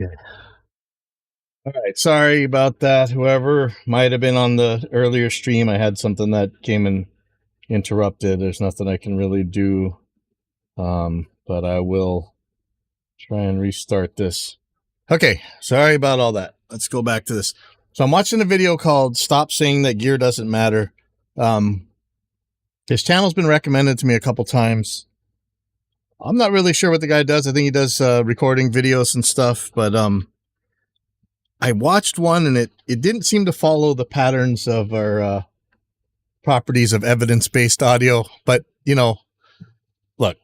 Okay. All right. Sorry about that. Whoever might have been on the earlier stream, I had something that came and interrupted. There's nothing I can really do, but I will try and restart this. Okay. Sorry about all that. Let's go back to this. So I'm watching a video called "Stop Saying That Gear Doesn't Matter." His channel's been recommended to me a couple times. I'm not really sure what the guy does. I think he does recording videos and stuff, but I watched one and it didn't seem to follow the patterns of our properties of evidence-based audio. But, look,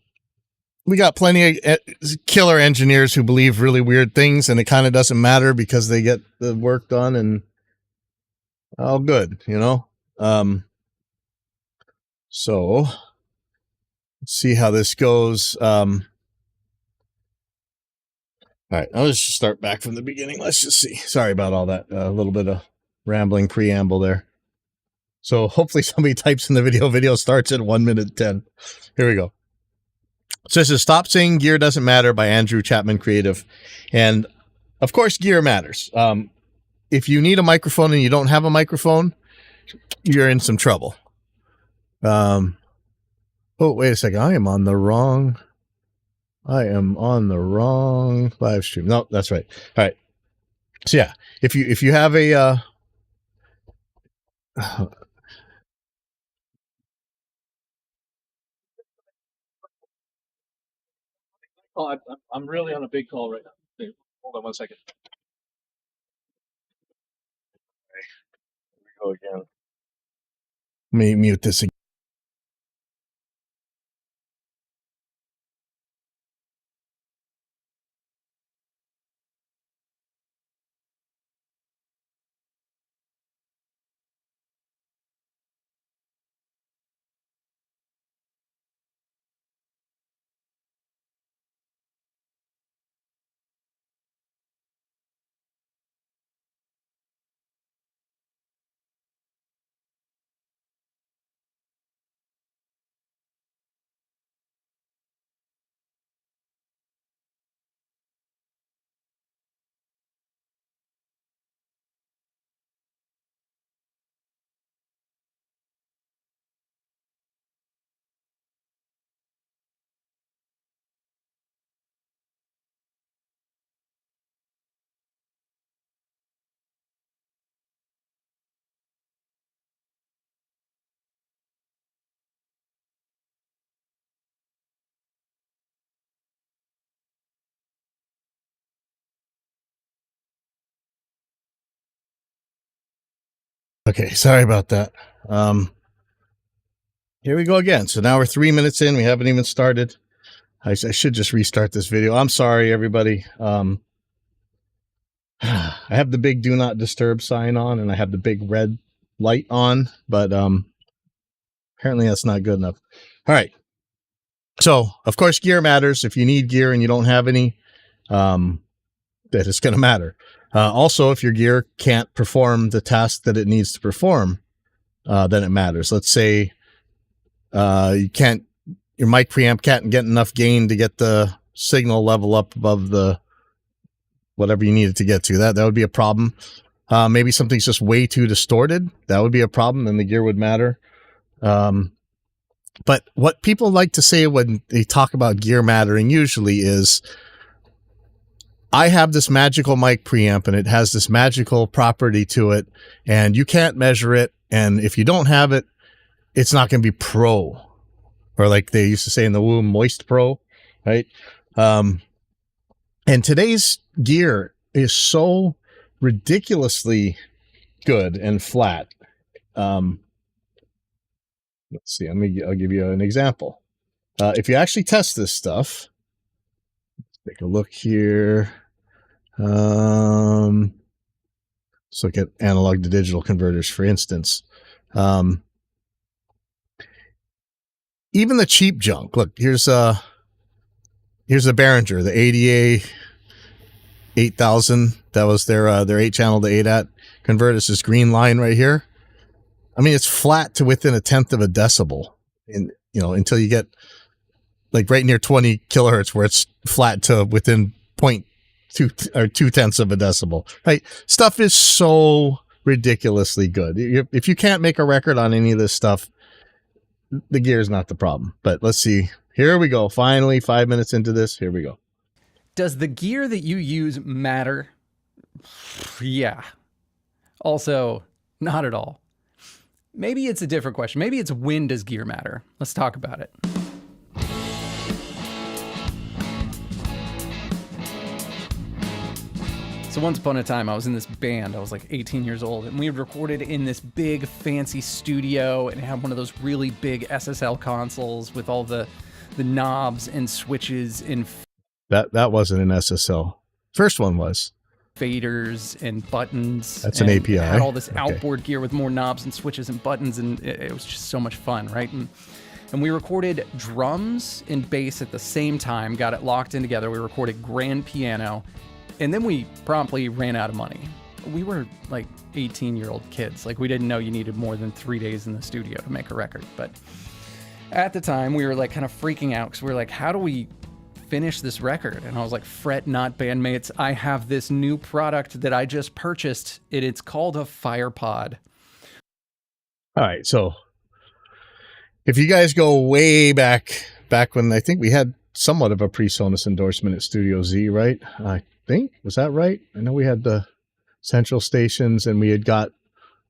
we got plenty of killer engineers who believe really weird things, and it kind of doesn't matter because they get the work done and all good, So let's see how this goes. All right, I'll just start back from the beginning. Let's just see. Sorry about all that. A little bit of rambling preamble there. So hopefully somebody types in the video. Video starts at 1 minute 10. Here we go. So this is "Stop Saying Gear Doesn't Matter" by Andrew Chapman Creative. And of course, gear matters. If you need a microphone and you don't have a microphone, you're in some trouble. Oh, wait a second. I am on the wrong live stream. No, that's right. All right. So yeah, if you have a oh, I'm really on a big call right now. Hold on 1 second. Here we go again. Let me mute this again. Okay, sorry about that. Here we go again. So now we're 3 minutes in. We haven't even started. I should just restart this video. I'm sorry, everybody. I have the big "Do Not Disturb" sign on, and I have the big red light on, but apparently that's not good enough. All right. So, of course, gear matters. If you need gear and you don't have any, that it's going to matter. Also, if your gear can't perform the task that it needs to perform, then it matters. Let's say your mic preamp can't get enough gain to get the signal level up above the whatever you need it to get to. That would be a problem. Maybe something's just way too distorted. That would be a problem, and the gear would matter. But what people like to say when they talk about gear mattering usually is, I have this magical mic preamp and it has this magical property to it, and you can't measure it. And if you don't have it, it's not going to be pro, or like they used to say in the womb, moist pro, right? And today's gear is so ridiculously good and flat. Let's see. I'll give you an example. If you actually test this stuff, take a look here. Let's look at analog to digital converters, for instance. Even the cheap junk. Look, here's a Behringer, the ADA 8000. That was their 8-channel to ADAT converter. This is green line right here. I mean, it's flat to within 1/10 of a decibel, and until you get like right near 20 kilohertz, where it's flat to within 2/10 of a decibel, right? Stuff is so ridiculously good. If you can't make a record on any of this stuff, the gear is not the problem. But let's see. Here we go. Finally, 5 minutes into this. Here we go. Does the gear that you use matter? Yeah. Also, not at all. Maybe it's a different question. Maybe it's when does gear matter? Let's talk about it. So once upon a time, I was in this band. I was like 18 years old, and we had recorded in this big, fancy studio, and it had one of those really big SSL consoles with all the knobs and switches and that wasn't an SSL. First one was faders and buttons. That's an API. It had all this outboard gear with more knobs and switches and buttons, and it was just so much fun, right? And we recorded drums and bass at the same time, got it locked in together. We recorded grand piano, and then we promptly ran out of money. We were like 18-year-old kids. Like, we didn't know you needed more than 3 days in the studio to make a record. But at the time, we were like kind of freaking out because we were like, how do we finish this record? And I was like, fret not, bandmates. I have this new product that I just purchased. It's called a FirePod. All right. So if you guys go way back when I think we had somewhat of a PreSonus endorsement at Studio Z, right? I think, was that right? I know we had the central stations and we had got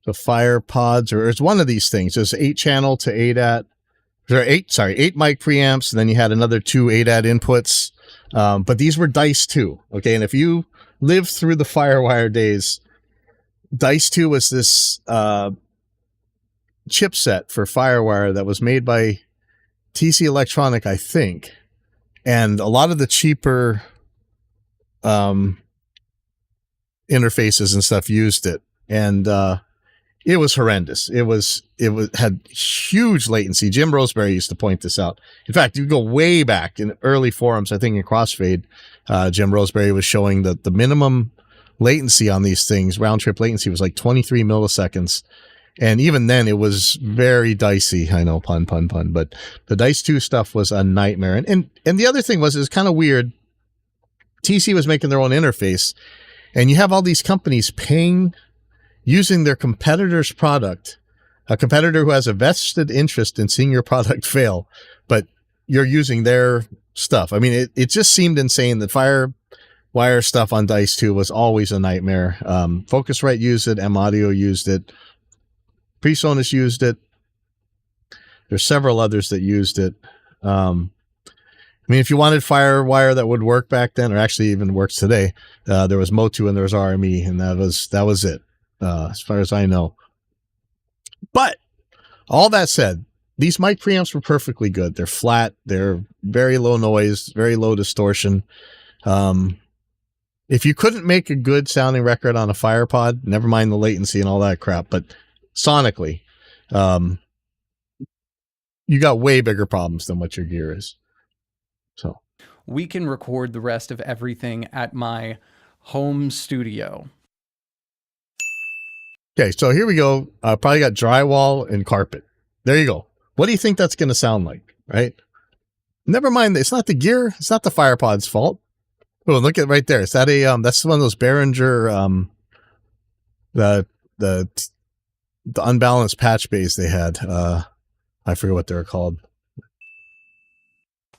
the FirePods, or it's one of these things. There's 8-channel to 8 mic preamps, and then you had another 2 8-at inputs. But these were Dice 2. Okay. And if you lived through the FireWire days, Dice 2 was this chipset for FireWire that was made by TC Electronic, I think. And a lot of the cheaper interfaces and stuff used it. And it was horrendous. It had huge latency. Jim Roseberry used to point this out. In fact, you go way back in early forums, I think in Crossfade, Jim Roseberry was showing that the minimum latency on these things, round trip latency, was like 23 milliseconds. And even then it was very dicey. I know, pun, but the Dice 2 stuff was a nightmare. And the other thing was, it was kind of weird. TC was making their own interface, and you have all these companies using their competitor's product, a competitor who has a vested interest in seeing your product fail, but you're using their stuff. I mean, it just seemed insane that FireWire stuff on Dice 2 was always a nightmare. Focusrite used it, M-Audio used it, PreSonus used it. There's several others that used it. I mean, if you wanted FireWire that would work back then, or actually even works today, there was Motu and there was RME, and that was it. As far as I know. But all that said, these mic preamps were perfectly good. They're flat. They're very low noise, very low distortion. If you couldn't make a good sounding record on a FirePod, never mind the latency and all that crap, but sonically, you got way bigger problems than what your gear is. So we can record the rest of everything at my home studio. Okay, so here we go. Probably got drywall and carpet. There you go. What do you think that's going to sound like, right? Never mind. It's not the gear. It's not the FirePod's fault. Oh, look at right there. Is that that's one of those Behringer, the unbalanced patch bays they had. I forget what they were called.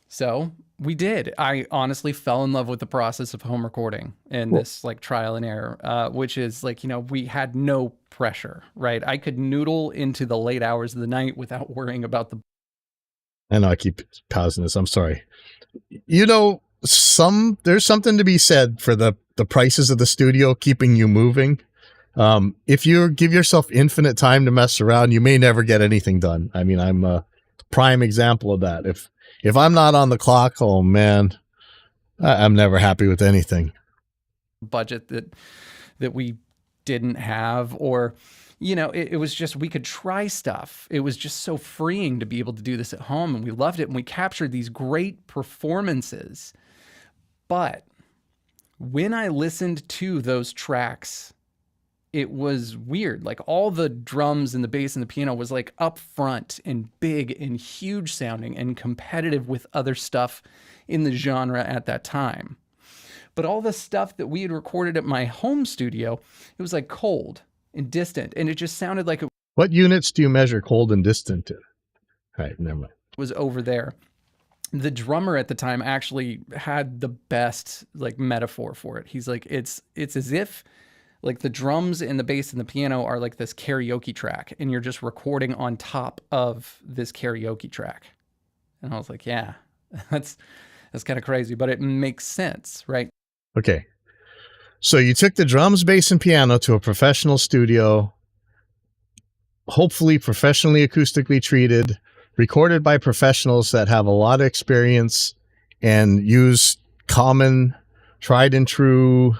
So we did. I honestly fell in love with the process of home recording and this like trial and error, which is like, we had no pressure, right? I could noodle into the late hours of the night without worrying about the... I know I keep pausing this. I'm sorry. There's something to be said for the prices of the studio keeping you moving. If you give yourself infinite time to mess around, you may never get anything done. I mean, I'm a prime example of that. If I'm not on the clock, oh man, I'm never happy with anything. Budget that we didn't have, or, it was just, we could try stuff. It was just so freeing to be able to do this at home, and we loved it. And we captured these great performances. But when I listened to those tracks, it was weird. Like, all the drums and the bass and the piano was like up front and big and huge sounding and competitive with other stuff in the genre at that time. But all the stuff that we had recorded at my home studio, it was like cold and distant, and it just sounded like it What units do you measure cold and distant in? All right, never mind. was over there. The drummer at the time actually had the best like metaphor for it. He's like, it's as if like the drums and the bass and the piano are like this karaoke track, and you're just recording on top of this karaoke track. And I was like, yeah, that's kind of crazy, but it makes sense, right? Okay. So you took the drums, bass, and piano to a professional studio, hopefully professionally acoustically treated, recorded by professionals that have a lot of experience and use common, tried and true,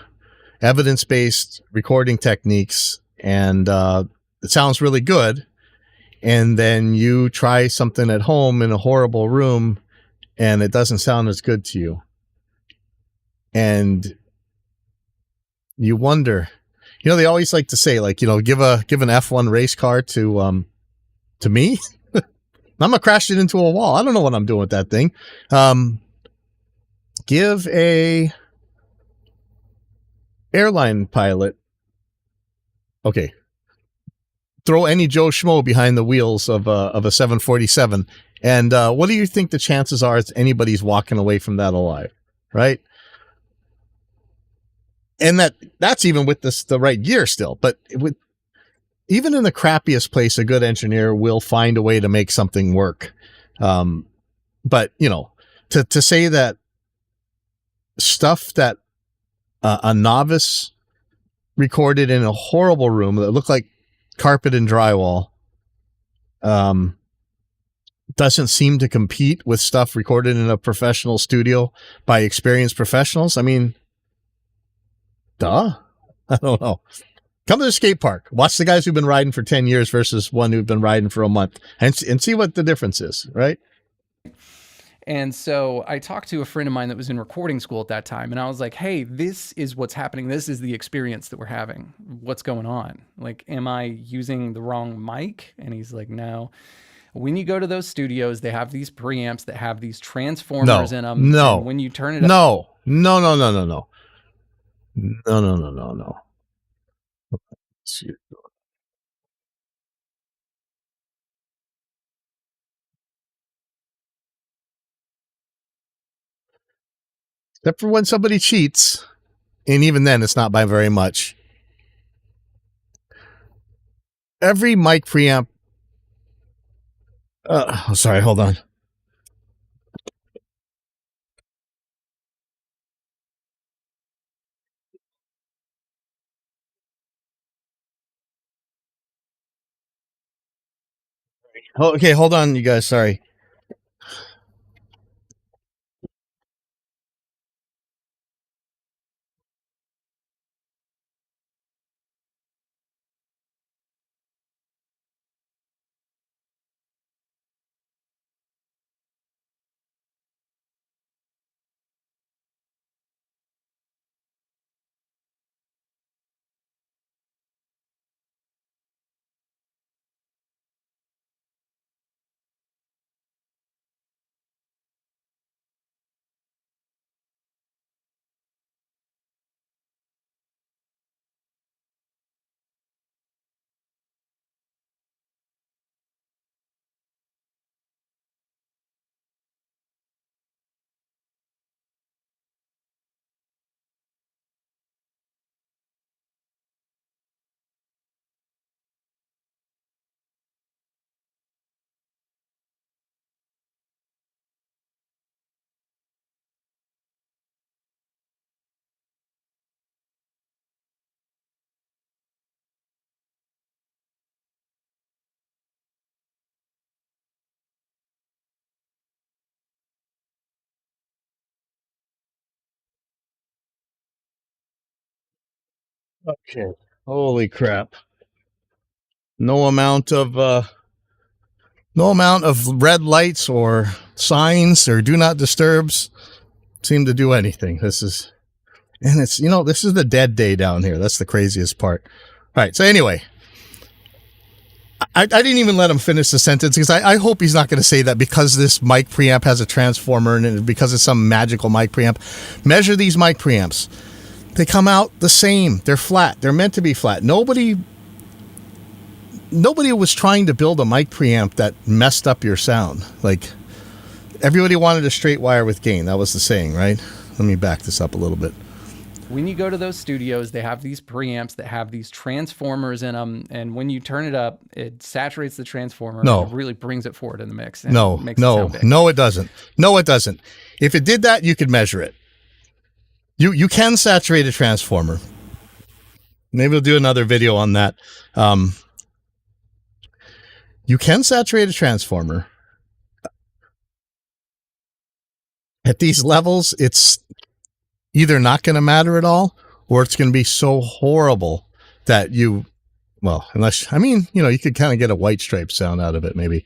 evidence-based recording techniques. And it sounds really good. And then you try something at home in a horrible room and it doesn't sound as good to you. And you wonder, they always like to say, like, give an F1 race car to me. I'm gonna crash it into a wall. I don't know what I'm doing with that thing. Give a airline pilot. Okay. Throw any Joe Schmo behind the wheels of a 747. And what do you think the chances are that anybody's walking away from that alive? Right. And that's even with the right gear still. But even in the crappiest place, a good engineer will find a way to make something work. But, to say that stuff that a novice recorded in a horrible room that looked like carpet and drywall doesn't seem to compete with stuff recorded in a professional studio by experienced professionals. I mean, duh. I don't know. Come to the skate park. Watch the guys who've been riding for 10 years versus one who've been riding for a month and see what the difference is, right? And so I talked to a friend of mine that was in recording school at that time, and I was like, hey, this is what's happening. This is the experience that we're having. What's going on? Like, am I using the wrong mic? And he's like, no. When you go to those studios, they have these preamps that have these transformers in them. No. And when you turn it up. No. Except for when somebody cheats. And even then, it's not by very much. Every mic preamp. Sorry, hold on. Okay, hold on, you guys. Sorry. Okay. Holy crap. No amount of red lights or signs or do not disturbs seem to do anything. This is the dead day down here. That's the craziest part. All right. So anyway, I didn't even let him finish the sentence because I hope he's not going to say that because this mic preamp has a transformer and because it's some magical mic preamp. Measure these mic preamps. They come out the same. They're flat. They're meant to be flat. Nobody was trying to build a mic preamp that messed up your sound. Like, everybody wanted a straight wire with gain. That was the saying, right? Let me back this up a little bit. When you go to those studios, they have these preamps that have these transformers in them, and when you turn it up, it saturates the transformer. No. And it really brings it forward in the mix. And No, makes it sound big. no, it doesn't. No, it doesn't. If it did that, you could measure it. You can saturate a transformer. Maybe we'll do another video on that. You can saturate a transformer. At these levels, it's either not going to matter at all, or it's going to be so horrible that you could kind of get a white stripe sound out of it maybe,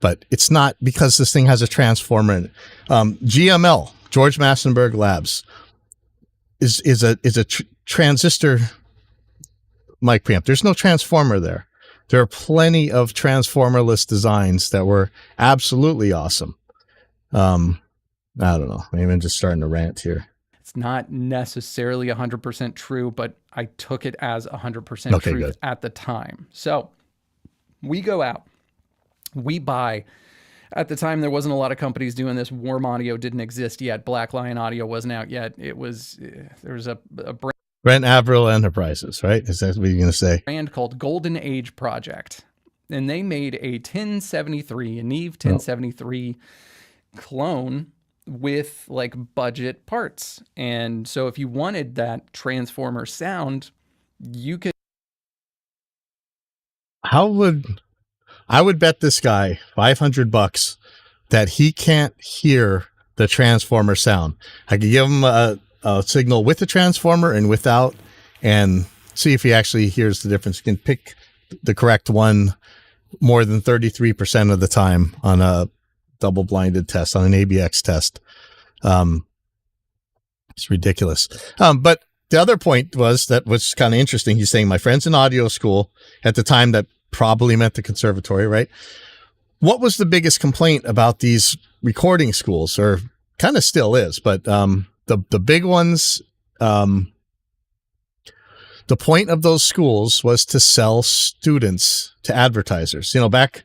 but it's not because this thing has a transformer in it. GML, George Massenburg Labs, is a transistor mic preamp. There's no transformer there. There are plenty of transformerless designs that were absolutely awesome. I don't know. Maybe I'm just starting to rant here. It's not necessarily 100% true, but I took it as 100% truth good. at the time. So we go out, we buy. At the time, there wasn't a lot of companies doing this. Warm Audio didn't exist yet. Black Lion Audio wasn't out yet. There was a brand. Brent Averill Enterprises, right? Is that what you're going to say? Brand called Golden Age Project. And they made a 1073, a Neve 1073 clone with like budget parts. And so if you wanted that transformer sound, you could. I would bet this guy $500 that he can't hear the transformer sound. I could give him a signal with the transformer and without, and see if he actually hears the difference. He can pick the correct one more than 33% of the time on a double-blinded test, on an ABX test. It's ridiculous. But the other point was kind of interesting. He's saying my friends in audio school at the time, that probably meant the conservatory, right? What was the biggest complaint about these recording schools, or kind of still is, but the big ones, the point of those schools was to sell students to advertisers. You know, back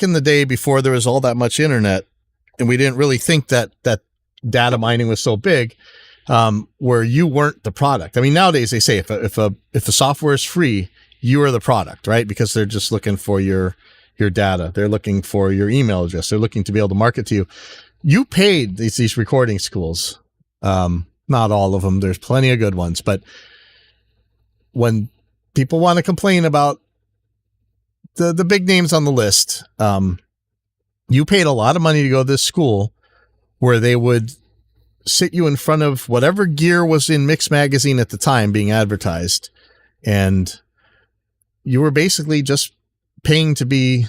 in the day before there was all that much internet, and we didn't really think that data mining was so big, where you weren't the product. I mean, nowadays they say if the software is free, you are the product, right? Because they're just looking for your data. They're looking for your email address. They're looking to be able to market to you. You paid these recording schools. Not all of them. There's plenty of good ones. But when people want to complain about the big names on the list, you paid a lot of money to go to this school where they would sit you in front of whatever gear was in Mix Magazine at the time being advertised, and you were basically just paying to be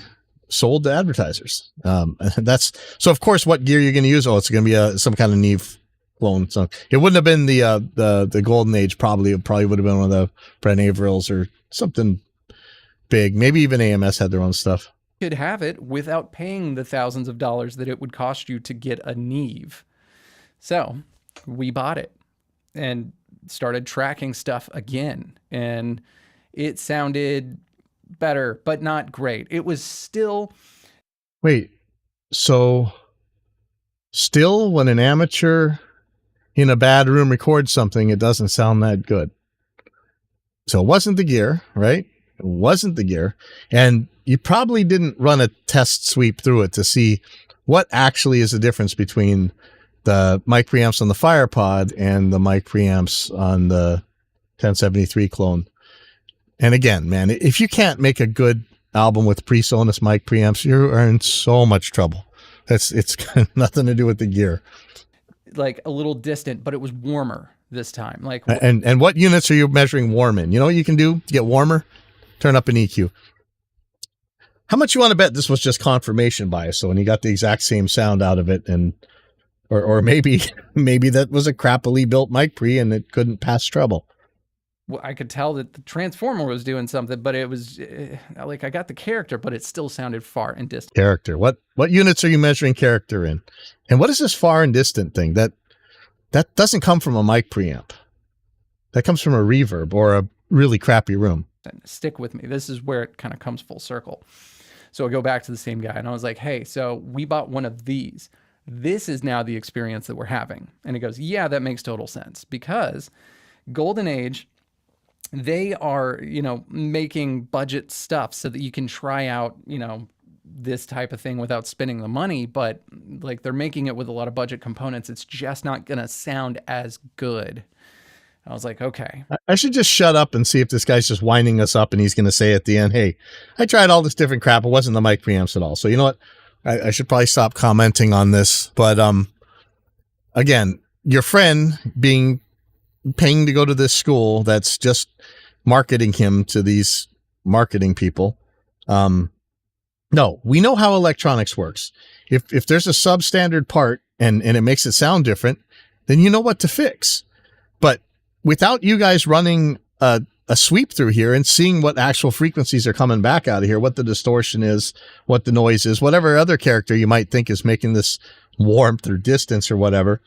sold to advertisers. So of course, what gear you're going to use? Oh, it's going to be some kind of Neve clone. So it wouldn't have been the Golden Age. Probably would have been one of the Brent Averills or something big. Maybe even AMS had their own stuff. Could have it without paying the thousands of dollars that it would cost you to get a Neve. So we bought it and started tracking stuff again, and it sounded better, but not great. It was still. Wait, so still when an amateur in a bad room records something, it doesn't sound that good. So it wasn't the gear, right? It wasn't the gear. And you probably didn't run a test sweep through it to see what actually is the difference between the mic preamps on the FirePod and the mic preamps on the 1073 clone. And again, man, if you can't make a good album with PreSonus mic preamps, you're in so much trouble. It's got nothing to do with the gear. Like a little distant, but it was warmer this time. Like, and what units are you measuring warm in? You know what you can do to get warmer? Turn up an EQ. How much you want to bet this was just confirmation bias? So when you got the exact same sound out of it, and or maybe that was a crappily built mic pre and it couldn't pass treble. I could tell that the transformer was doing something, but it was like I got the character, but it still sounded far and distant. Character. What units are you measuring character in? And what is this far and distant thing? That doesn't come from a mic preamp. That comes from a reverb or a really crappy room. Stick with me. This is where it kind of comes full circle. So I go back to the same guy and I was like, hey, so we bought one of these. This is now the experience that we're having. And he goes, yeah, that makes total sense, because Golden Age, they are, making budget stuff so that you can try out, this type of thing without spending the money, but like they're making it with a lot of budget components. It's just not going to sound as good. I was like, okay. I should just shut up and see if this guy's just winding us up and he's going to say at the end, hey, I tried all this different crap. It wasn't the mic preamps at all. So you know what? I should probably stop commenting on this. But again, your friend paying to go to this school that's just marketing him to these marketing people. No, we know how electronics works. If there's a substandard part and it makes it sound different, then you know what to fix. But without you guys running a sweep through here and seeing what actual frequencies are coming back out of here, what the distortion is, what the noise is, whatever other character you might think is making this warmth or distance or whatever,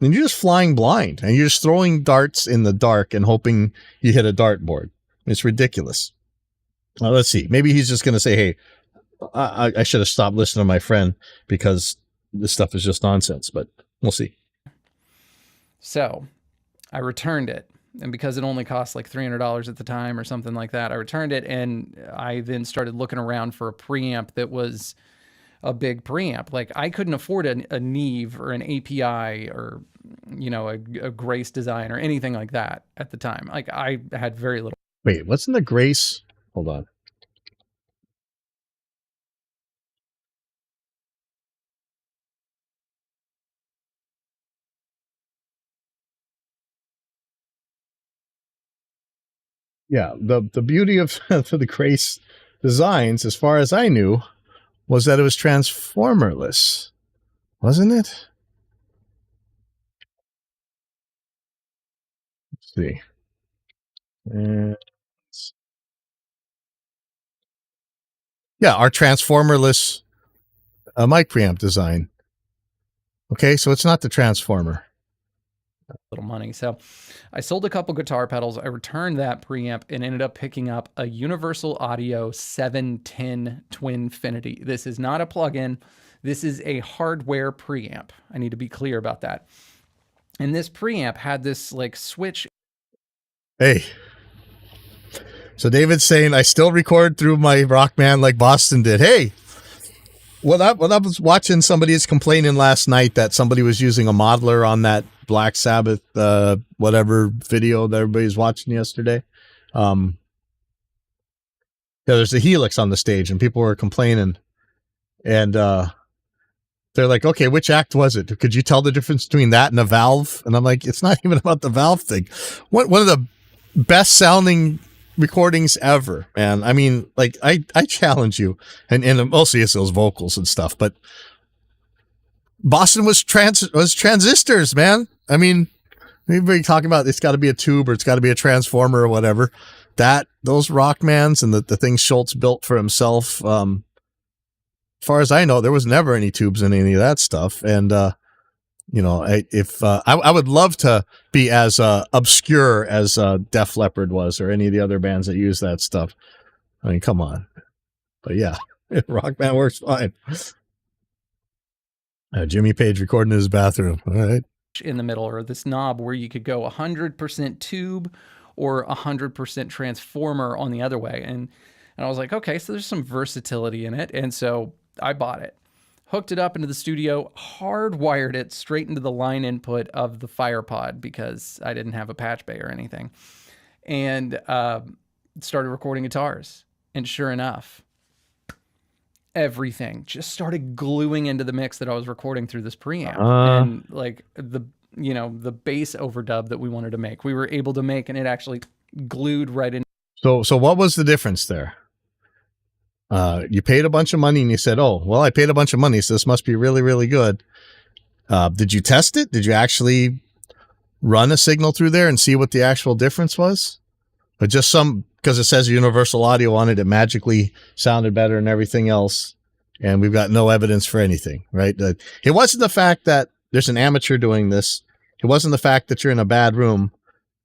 then you're just flying blind and you're just throwing darts in the dark and hoping you hit a dartboard. It's ridiculous. Let's see. Maybe he's just going to say, hey, I should have stopped listening to my friend because this stuff is just nonsense, but we'll see. So I returned it. And because it only cost like $300 at the time or something like that, I returned it. And I then started looking around for a preamp that was a big preamp. Like I couldn't afford a Neve or an API or, a Grace design or anything like that at the time. Like I had very little. Wait, what's in the Grace? Hold on. Yeah, the beauty of the Grace designs, as far as I knew, was that it was transformerless, wasn't it? Let's see. Yeah, our transformerless mic preamp design. Okay, so it's not the transformer. Little money. So I sold a couple guitar pedals. I returned that preamp and ended up picking up a Universal Audio 710 Twinfinity. This is not a plug-in. This is a hardware preamp. I need to be clear about that. And this preamp had this like switch. Hey. So David's saying, I still record through my Rockman like Boston did. Hey, when I was watching, somebody is complaining last night that somebody was using a modeler on that Black Sabbath, whatever video that everybody's watching yesterday. There's a Helix on the stage and people were complaining. And they're like, okay, which act was it? Could you tell the difference between that and a valve? And I'm like, it's not even about the valve thing. One of the best sounding recordings ever, man. I mean, like I challenge you, and mostly it's those vocals and stuff, but Boston was transistors, man. I mean, everybody talking about it's got to be a tube or it's got to be a transformer or whatever. Those Rockmans and the things Schultz built for himself, as far as I know, there was never any tubes in any of that stuff. And I would love to be as obscure as Def Leppard was or any of the other bands that use that stuff. I mean, come on. But yeah, Rockman works fine. Jimmy Page recording in his bathroom. All right. In the middle, or this knob where you could go 100% tube or 100% transformer on the other way. And I was like, okay, so there's some versatility in it. And so I bought it. Hooked it up into the studio, hardwired it straight into the line input of the FirePod because I didn't have a patch bay or anything, and started recording guitars. And sure enough, everything just started gluing into the mix that I was recording through this preamp. And like the bass overdub that we wanted to make, we were able to make, and it actually glued right in. So what was the difference there? You paid a bunch of money and you said, oh, well, I paid a bunch of money, so this must be really, really good. Did you test it? Did you actually run a signal through there and see what the actual difference was? But just because it says universal audio on it, it magically sounded better and everything else. And we've got no evidence for anything, right? It wasn't the fact that there's an amateur doing this. It wasn't the fact that you're in a bad room.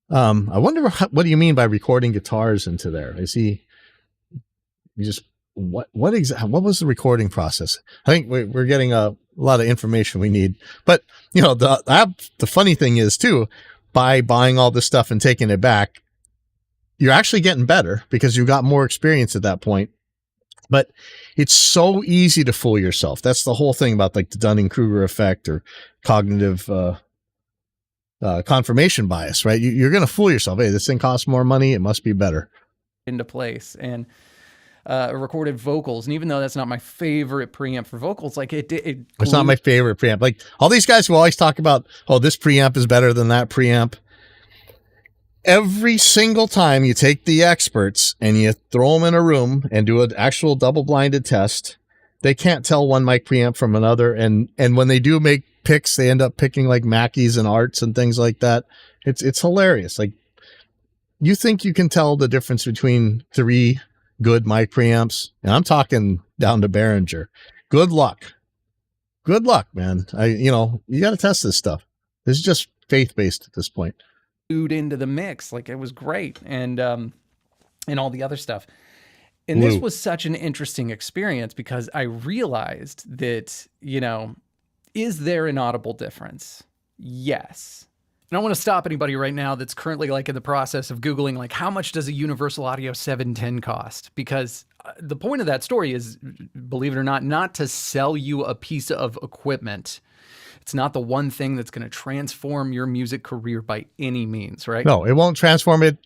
I wonder what do you mean by recording guitars into there? What was the recording process? I think we're getting a lot of information we need. But, the funny thing is too, by buying all this stuff and taking it back, you're actually getting better because you got more experience at that point. But it's so easy to fool yourself. That's the whole thing about like the Dunning-Kruger effect or cognitive confirmation bias, right? You're going to fool yourself. Hey, this thing costs more money. It must be better. Into place and recorded vocals. And even though that's not my favorite preamp for vocals, like it's not my favorite preamp. Like all these guys who always talk about, oh, this preamp is better than that preamp. Every single time you take the experts and you throw them in a room and do an actual double-blinded test, they can't tell one mic preamp from another. And when they do make picks, they end up picking like Mackeys and Arts and things like that. It's hilarious. Like, you think you can tell the difference between 3 good mic preamps? And I'm talking down to Behringer. Good luck. Good luck, man. You got to test this stuff. This is just faith-based at this point. Into the mix, like it was great, and all the other stuff. And this was such an interesting experience because I realized that, is there an audible difference? Yes. And I want to stop anybody right now that's currently like in the process of Googling, like, how much does a Universal Audio 710 cost? Because the point of that story is, believe it or not to sell you a piece of equipment. It's not the one thing that's going to transform your music career by any means, right? No, it won't transform it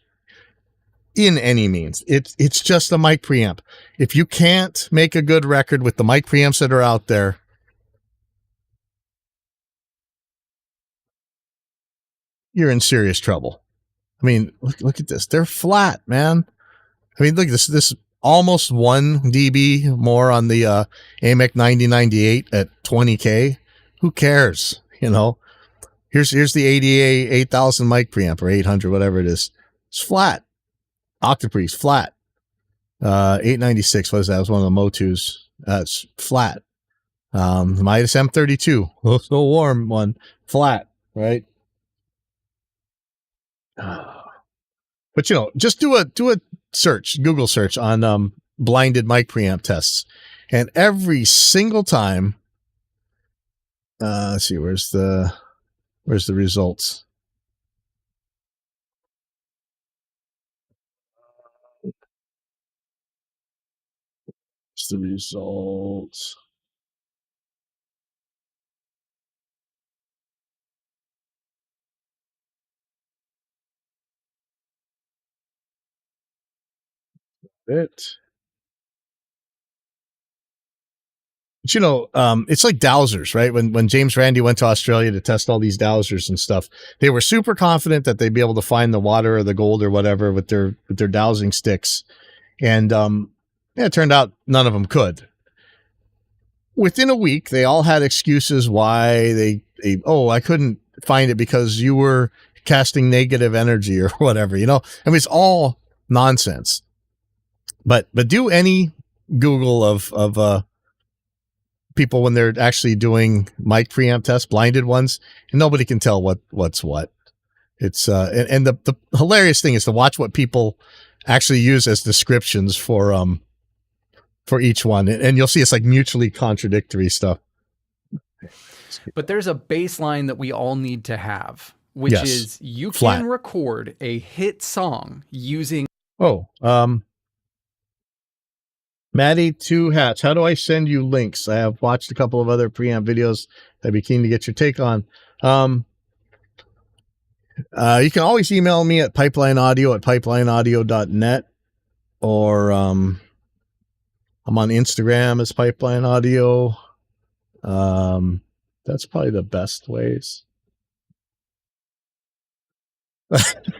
in any means. It's just a mic preamp. If you can't make a good record with the mic preamps that are out there, you're in serious trouble. I mean, look at this. They're flat, man. I mean, look at this almost 1 dB more on the AMEC 9098 at 20K. Who cares? Here's the ADA 8000 mic preamp or 800, whatever it is. It's flat. Octopre's flat. 896. What is that? It was one of the Motus. It's flat. Midas M32. So warm one. Flat, right? But just do a search, Google search on blinded mic preamp tests, and every single time. Let's see, where's the results? What's the results? But it's like dowsers, right? When James Randi went to Australia to test all these dowsers and stuff, they were super confident that they'd be able to find the water or the gold or whatever with their dowsing sticks. And it turned out none of them could. Within a week, they all had excuses why I couldn't find it because you were casting negative energy or whatever, I mean, it's all nonsense. But do any Google of people when they're actually doing mic preamp tests, blinded ones, and nobody can tell what's what. It's and the hilarious thing is to watch what people actually use as descriptions for each one, and you'll see it's like mutually contradictory stuff. But there's a baseline that we all need to have, which is you can record a hit song using. Maddie 2 Hats, how do I send you links? I have watched a couple of other preamp videos. I'd be keen to get your take on. You can always email me at pipelineaudio@pipelineaudio.net, or I'm on Instagram as Pipeline Audio. That's probably the best ways.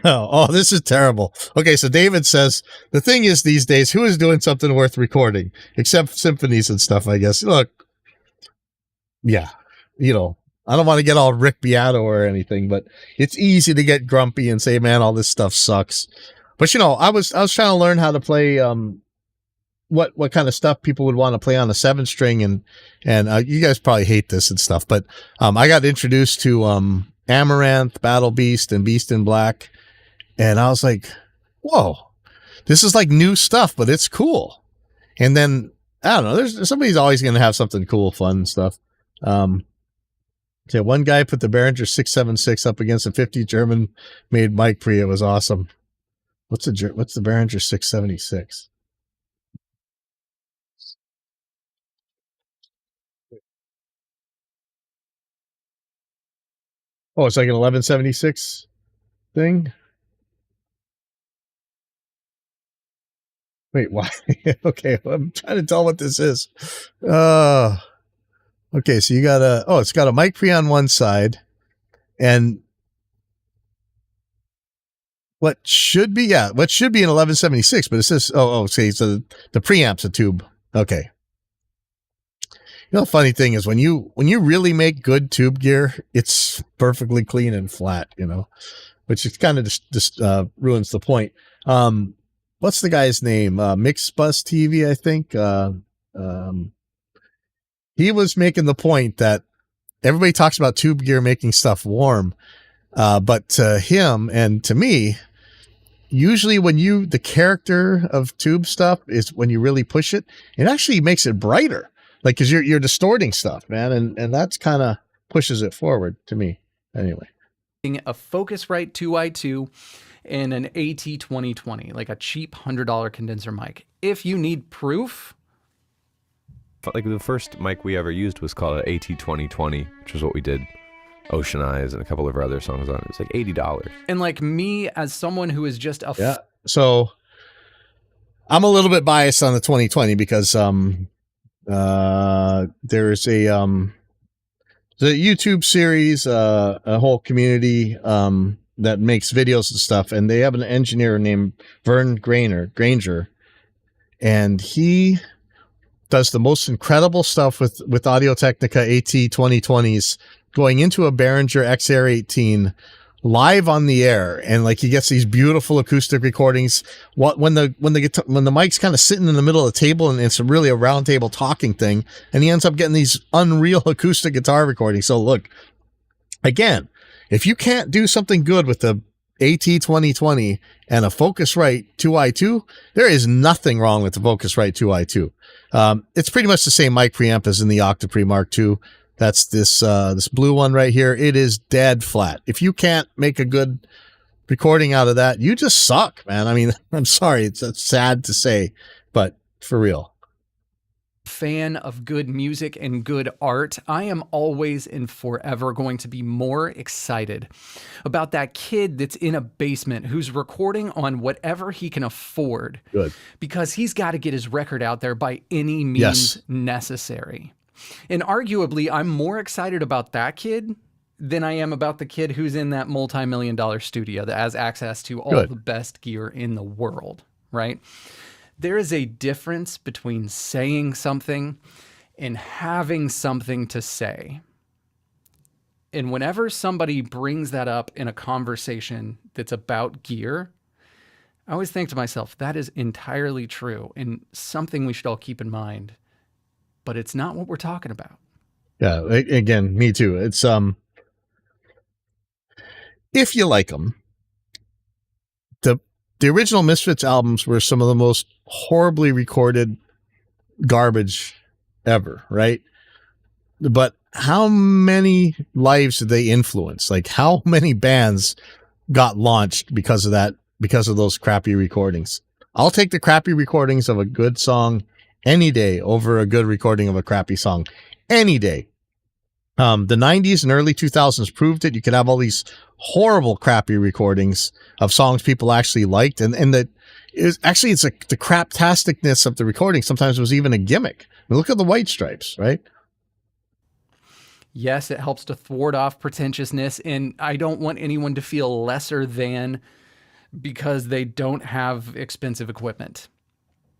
Oh, this is terrible. Okay, so David says, the thing is these days, who is doing something worth recording? Except symphonies and stuff, I guess. Look, yeah, I don't want to get all Rick Beato or anything, but it's easy to get grumpy and say, man, all this stuff sucks. But I was trying to learn how to play what kind of stuff people would want to play on a 7-string, and you guys probably hate this and stuff, but I got introduced to Amaranth, Battle Beast, and Beast in Black, and I was like, whoa, this is like new stuff, but it's cool. And then I don't know, there's somebody's always going to have something cool, fun stuff. Okay, one guy put the Behringer 676 up against a 50 German made mic pre. It was awesome. What's the Behringer 676? Oh, it's like an 1176 thing. Wait, why? Okay, I'm trying to tell what this is. Okay, so you got it's got a mic pre on one side, and what should be an 1176, but it says okay, so the preamp's a tube. Okay. You know, the funny thing is when you really make good tube gear, it's perfectly clean and flat, which is kind of just ruins the point. What's the guy's name? Mixbus TV, I think. He was making the point that everybody talks about tube gear making stuff warm, but to him and to me, usually when the character of tube stuff is when you really push it, it actually makes it brighter. Like, because you're distorting stuff, man, and that's kind of pushes it forward to me. Anyway, a Focusrite 2i2 and an AT2020, like a cheap $100 condenser mic. If you need proof, like the first mic we ever used was called an AT2020, which is what we did Ocean Eyes and a couple of our other songs on. It was like $80. And like me, as someone who is just so I'm a little bit biased on the 2020 because there's a the YouTube series, a whole community that makes videos and stuff, and they have an engineer named Vern Granger, and he does the most incredible stuff with Audio-Technica AT2020s going into a Behringer XR18 live on the air, and like he gets these beautiful acoustic recordings. When the mic's kind of sitting in the middle of the table, and it's really a round table talking thing, and he ends up getting these unreal acoustic guitar recordings. So look, again, if you can't do something good with the AT2020 and a Focusrite 2i2, there is nothing wrong with the Focusrite 2i2. It's pretty much the same mic preamp as in the Octapre Mark II. That's this blue one right here. It is dead flat. If you can't make a good recording out of that, you just suck, man. I mean, I'm sorry. It's sad to say, but for real. Fan of good music and good art, I am always and forever going to be more excited about that kid that's in a basement who's recording on whatever he can afford. Good. Because he's got to get his record out there by any means necessary. And arguably, I'm more excited about that kid than I am about the kid who's in that multi-million-dollar studio that has access to all the best gear in the world, right? There is a difference between saying something and having something to say. And whenever somebody brings that up in a conversation that's about gear, I always think to myself, that is entirely true and something we should all keep in mind. But it's not what we're talking about. Yeah, again, me too. It's if you like them, the original Misfits albums were some of the most horribly recorded garbage ever, right? But how many lives did they influence? Like, how many bands got launched because of that, because of those crappy recordings? I'll take the crappy recordings of a good song any day over a good recording of a crappy song any day. The 90s and early 2000s proved it. You could have all these horrible, crappy recordings of songs people actually liked. And that is actually, it's like the craptasticness of the recording. Sometimes it was even a gimmick. I mean, look at the White Stripes, right? Yes, it helps to thwart off pretentiousness. And I don't want anyone to feel lesser than because they don't have expensive equipment.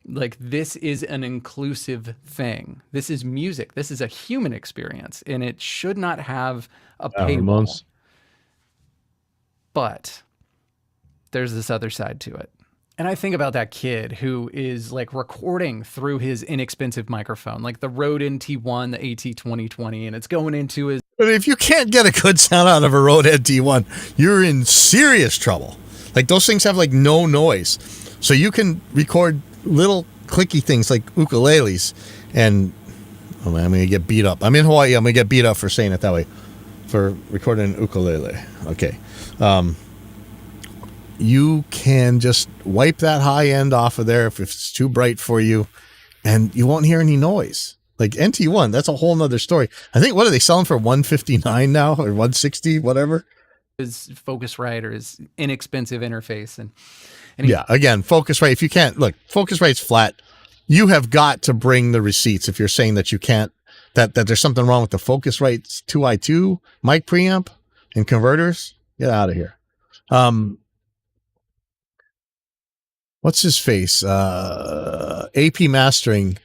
Like, this is an inclusive thing. This is music. This is a human experience, and it should not have a paywall. Ramones. But there's this other side to it. And I think about that kid who is like recording through his inexpensive microphone, like the Rode NT1, the AT2020, and it's going into his. But if you can't get a good sound out of a Rode NT1, you're in serious trouble. Like, those things have like no noise. So you can record little clicky things like ukuleles, and oh man, I'm going to get beat up. I'm in Hawaii. I'm going to get beat up for saying it that way, for recording an ukulele. Okay. You can just wipe that high end off of there if it's too bright for you, and you won't hear any noise. Like NT1, that's a whole nother story. I think, what are they selling for, $159 now or $160, whatever? His Focusrite or his inexpensive interface. And yeah, again, Focusrite, if you can't, look, Focusrite's flat. You have got to bring the receipts if you're saying that you can't, that there's something wrong with the Focusrite 2i2 mic preamp and converters. Get out of here. What's his face? AP Mastering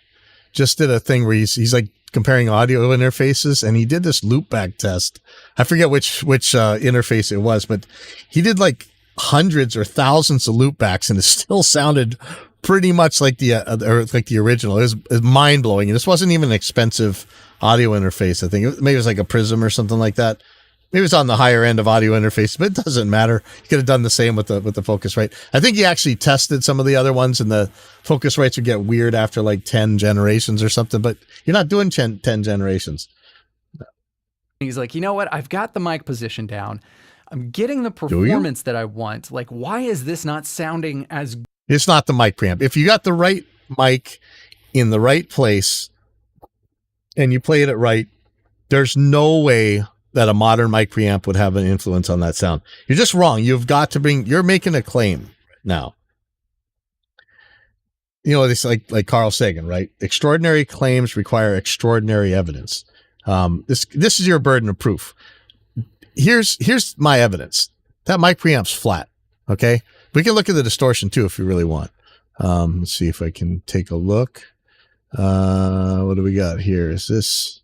just did a thing where he's like comparing audio interfaces, and he did this loopback test. I forget which interface it was, but he did like hundreds or thousands of loopbacks, and it still sounded pretty much like the original. It was mind blowing, and this wasn't even an expensive audio interface. I think maybe it was like a Prism or something like that. Maybe it was on the higher end of audio interface, but it doesn't matter. You could have done the same with the Focusrite. I think he actually tested some of the other ones, and the Focusrites would get weird after like 10 generations or something, but you're not doing 10 generations. He's like, you know what? I've got the mic position down. I'm getting the performance that I want. Like, why is this not sounding as good? It's not the mic preamp. If you got the right mic in the right place and you played it right, there's no way that a modern mic preamp would have an influence on that sound. You're just wrong. You've got to you're making a claim now. You know, it's like Carl Sagan, right? Extraordinary claims require extraordinary evidence. This is your burden of proof. Here's my evidence. That mic preamp's flat. Okay. We can look at the distortion too, if you really want. Let's see if I can take a look. What do we got here? Is this?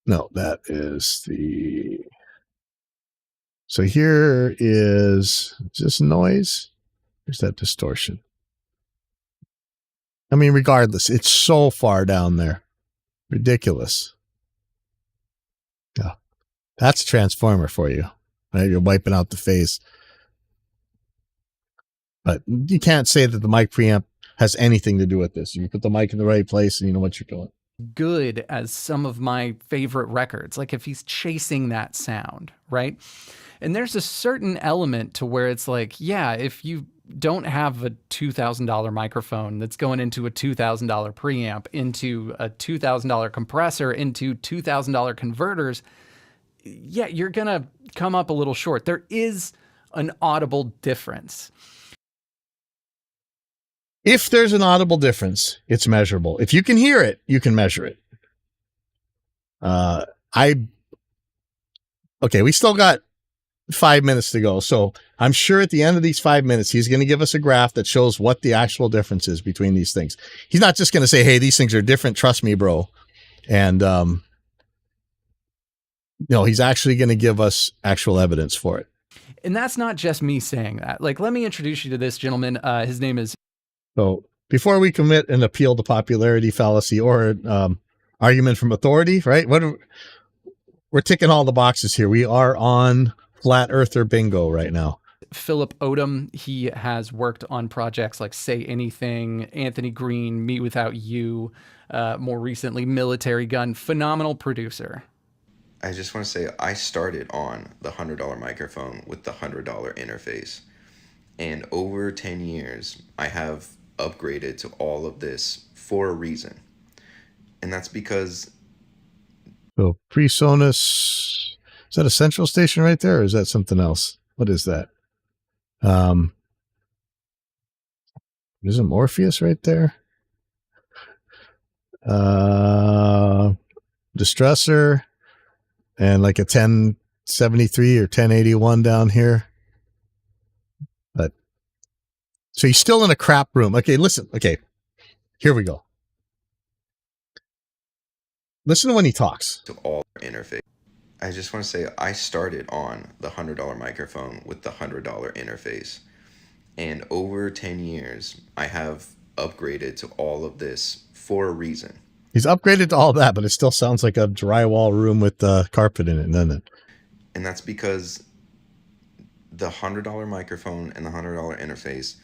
No, that is the. So here is this noise. Here's that distortion. I mean, regardless, it's so far down there. Ridiculous. Yeah. That's a transformer for you. Right? You're wiping out the phase. But you can't say that the mic preamp has anything to do with this. You put the mic in the right place and you know what you're doing. Good as some of my favorite records, like if he's chasing that sound, right? And there's a certain element to where it's like, yeah, if you don't have a $2,000 microphone that's going into a $2,000 preamp, into a $2,000 compressor, into $2,000 converters, yeah, you're going to come up a little short. There is an audible difference. If there's an audible difference, it's measurable. If you can hear it, you can measure it. Okay, we still got 5 minutes to go. So I'm sure at the end of these 5 minutes, he's going to give us a graph that shows what the actual difference is between these things. He's not just going to say, hey, these things are different. Trust me, bro. And, no, he's actually going to give us actual evidence for it. And that's not just me saying that. Like, let me introduce you to this gentleman. His name is. So before we commit an appeal to popularity fallacy or argument from authority, right? We're ticking all the boxes here. We are on flat earther bingo right now. Philip Odom. He has worked on projects like Say Anything, Anthony Green, Me Without You, more recently Military Gun. Phenomenal producer. I just want to say I started on the $100 microphone with the $100 interface. And over 10 years, I have upgraded to all of this for a reason. And that's because... So PreSonus, is that a central station right there, or is that something else? What is that? There's a Morpheus right there. Distressor, and like a 1073 or 1081 down here. But it's So he's still in a crap room. Okay, listen. Okay, here we go. Listen to when he talks. to all interface. I just want to say I started on the $100 microphone with the $100 interface. And over 10 years, I have upgraded to all of this for a reason. He's upgraded to all that, but it still sounds like a drywall room with carpet in it, doesn't it? And that's because the $100 microphone and the $100 interface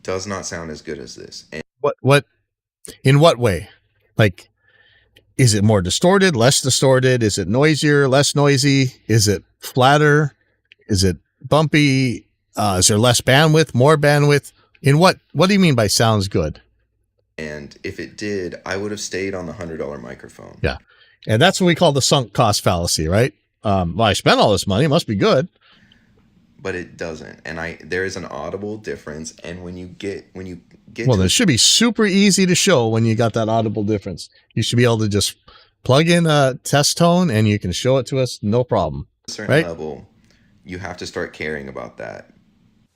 does not sound as good as this. And What, in what way? Like, is it more distorted, less distorted? Is it noisier, less noisy? Is it flatter? Is it bumpy? Is there less bandwidth, more bandwidth? What do you mean by sounds good? and if it did, I would have stayed on the $100 microphone. Yeah. And that's what we call the sunk cost fallacy, right? Well, I spent all this money, it must be good. But it doesn't. And there is an audible difference. And when you get Well, to it should be super easy to show when you got that audible difference. You should be able to just plug in a test tone and you can show it to us, no problem. a certain right? level, you have to start caring about that.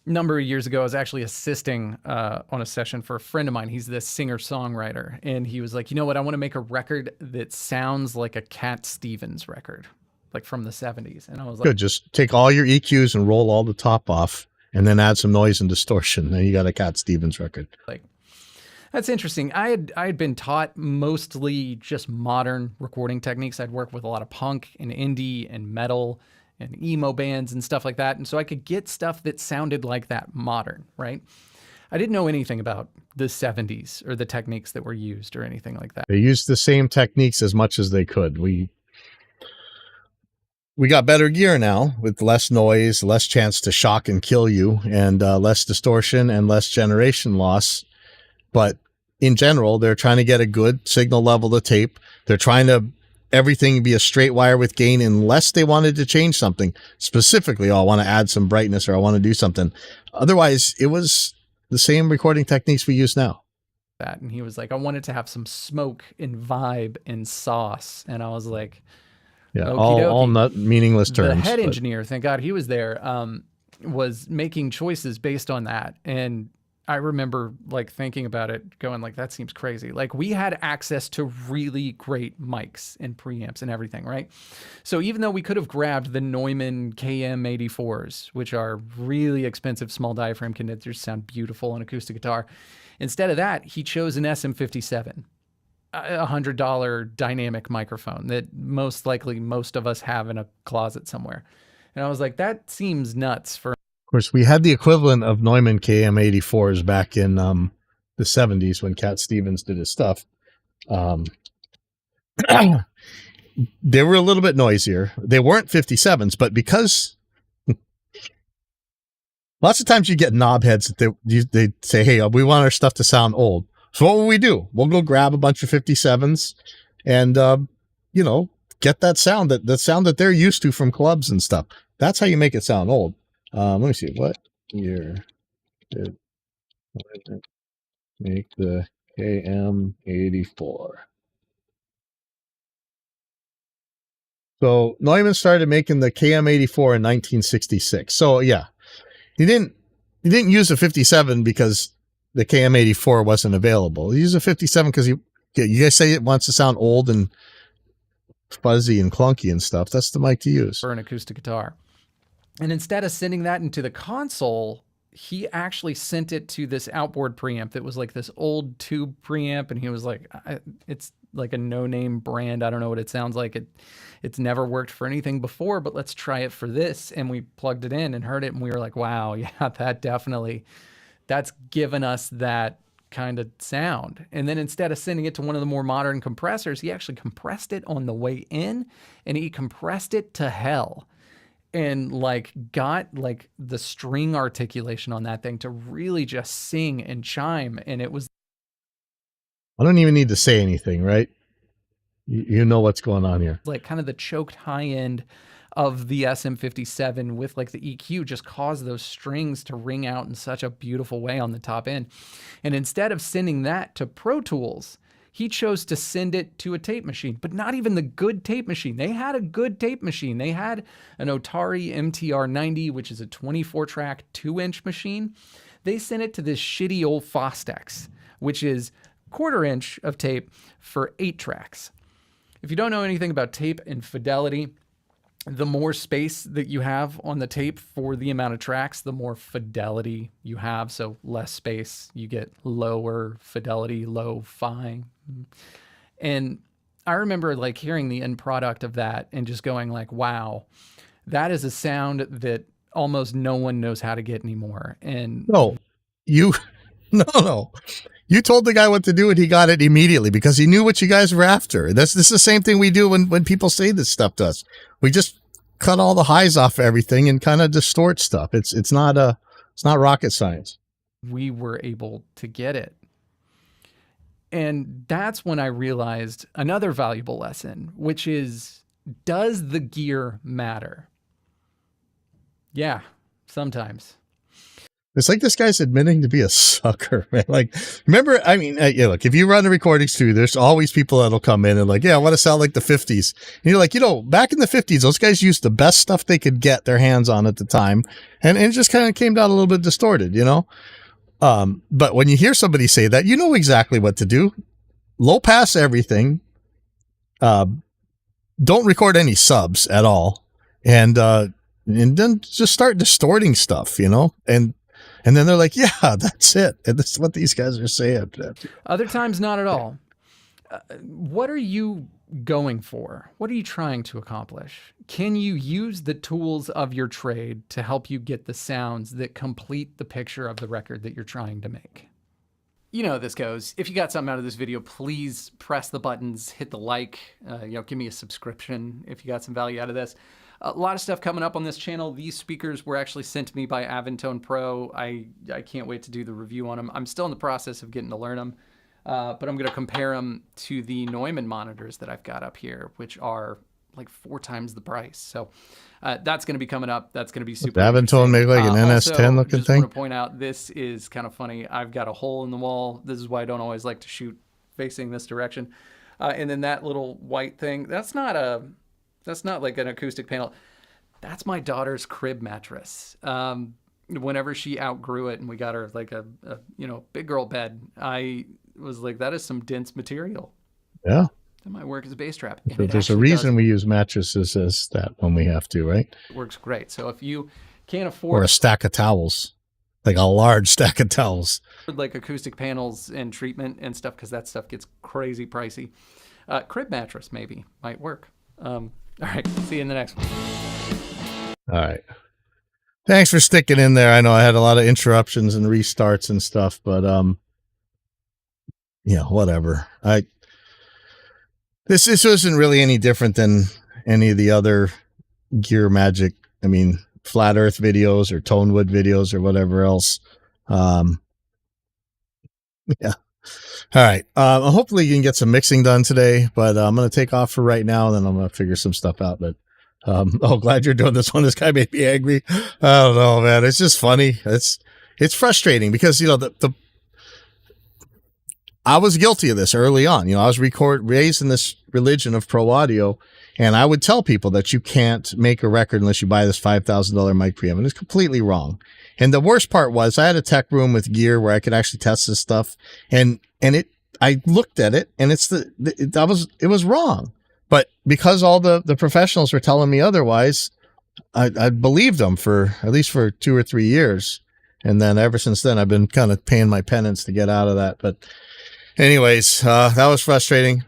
Number of years ago, I was actually assisting on a session for a friend of mine. He's this singer-songwriter, and he was like, you know what? I want to make a record that sounds like a Cat Stevens record, like from the 70s. And I was like, Good. Just take all your EQs and roll all the top off and then add some noise and distortion. Then you got a Cat Stevens record. that's interesting. I had been taught mostly just modern recording techniques. I'd worked with a lot of punk and indie and metal and emo bands and stuff like that. And so I could get stuff that sounded like that modern, right? I didn't know anything about the 70s or the techniques that were used or anything like that. They used the same techniques as much as they could. We got better gear now with less noise, less chance to shock and kill you, and less distortion and less generation loss. But in general, they're trying to get a good signal level to tape. They're trying to everything be a straight wire with gain unless they wanted to change something. Specifically, oh, I want to add some brightness or I want to do something. Otherwise, it was the same recording techniques we use now. That. And he was like, I wanted to have some smoke and vibe and sauce. And I was like, Yeah, okie all dokie. not meaningless terms. The head but- engineer, thank God he was there, was making choices based on that. And I remember like thinking about it, going like, that seems crazy. Like we had access to really great mics and preamps and everything, right? So even though we could have grabbed the Neumann KM84s, which are really expensive small diaphragm condensers, sound beautiful on acoustic guitar, instead of that, he chose an SM57. $100 dynamic microphone that most likely most of us have in a closet somewhere. And I was like, that seems nuts for Of course, we had the equivalent of Neumann KM84s back in the 70s when Cat Stevens did his stuff. They were a little bit noisier. They weren't 57s, but because lots of times you get knobheads that they say, hey, we want our stuff to sound old. So what will we do? We'll go grab a bunch of 57s and, get that sound that they're used to from clubs and stuff. That's how you make it sound old. Let me see. What year did Neumann make the KM84? So Neumann started making the KM84 in 1966. So yeah, he didn't use a 57 because the KM84 wasn't available. He used a 57 because you guys say it wants to sound old and fuzzy and clunky and stuff. That's the mic to use. an acoustic guitar. And instead of sending that into the console, he actually sent it to this outboard preamp that was like this old tube preamp. And he was like, it's like a no-name brand. I don't know what it sounds like. It's never worked for anything before, but let's try it for this. And we plugged it in and heard it. And we were like, wow, yeah, that's given us that kind of sound. And then instead of sending it to one of the more modern compressors, he actually compressed it on the way in and he compressed it to hell. And like got like the string articulation on that thing to really just sing and chime. And it was I don't even need to say anything, right? You know what's going on here. like kind of the choked high end of the SM57 with like the EQ just caused those strings to ring out in such a beautiful way on the top end. And instead of sending that to Pro Tools, He chose to send it to a tape machine, but not even the good tape machine. They had a good tape machine. They had an Otari MTR90, which is a 24-track, 2-inch machine. They sent it to this shitty old Fostex, which is 1/4 inch of tape for 8 tracks. If you don't know anything about tape and fidelity, the more space that you have on the tape for the amount of tracks, the more fidelity you have. So less space, you get lower fidelity, lo-fi. And I remember like hearing the end product of that and just going like, wow, that is a sound that almost no one knows how to get anymore. And No, no. You told the guy what to do and he got it immediately because he knew what you guys were after. This is the same thing we do when people say this stuff to us. We just cut all the highs off everything and kind of distort stuff. It's not rocket science. we were able to get it. And that's when I realized another valuable lesson, which is, does the gear matter? Yeah, sometimes. It's like this guy's admitting to be a sucker, man. Like, remember, I mean, yeah, look, if you run the recording studio, there's always people that'll come in and like, yeah, I want to sound like the 50s. And you're like, back in the 50s, those guys used the best stuff they could get their hands on at the time. And it just kind of came down a little bit distorted, But when you hear somebody say that, you know exactly what to do. Low pass everything. Don't record any subs at all. And then just start distorting stuff, And then they're like, yeah, that's it. And this is what these guys are saying. Other times, not at all. What are you going for? What are you trying to accomplish? Can you use the tools of your trade to help you get the sounds that complete the picture of the record that you're trying to make? You know how this goes. If you got something out of this video, please press the buttons, hit the like, give me a subscription if you got some value out of this. A lot of stuff coming up on this channel. These speakers were actually sent to me by Aventone Pro. I can't wait to do the review on them. I'm still in the process of getting to learn them, but I'm going to compare them to the Neumann monitors that I've got up here, which are like 4 times the price. So that's going to be coming up. That's going to be super Aventone make like an NS10 looking just thing? I want to point out, this is kind of funny. I've got a hole in the wall. This is why I don't always like to shoot facing this direction. And then that little white thing, that's not like an acoustic panel. That's my daughter's crib mattress. Whenever she outgrew it and we got her like a big girl bed, I was like, that is some dense material. Yeah. That might work as a bass trap. So there's a reason we use mattresses as that when we have to, right? It works great. So if you can't afford... Or a stack of towels, like a large stack of towels. Like acoustic panels and treatment and stuff, because that stuff gets crazy pricey. Crib mattress maybe might work. All right, see you in the next one. All right. Thanks for sticking in there. I know I had a lot of interruptions and restarts and stuff, but whatever. This isn't really any different than any of the other Gear Magic, Flat Earth videos or Tonewood videos or whatever else. Yeah. All right. Hopefully you can get some mixing done today, but I'm going to take off for right now, and then I'm going to figure some stuff out. But glad you're doing this one. This guy made me angry. I don't know, man. It's just funny. It's frustrating because, I was guilty of this early on. I was raised in this religion of pro audio, and I would tell people that you can't make a record unless you buy this $5,000 mic preamp, and it's completely wrong. And the worst part was I had a tech room with gear where I could actually test this stuff, and I looked at it, and it was wrong. But because all the professionals were telling me otherwise, I believed them for at least for 2 or 3 years. And then ever since then, I've been kind of paying my penance to get out of that. But anyways, that was frustrating.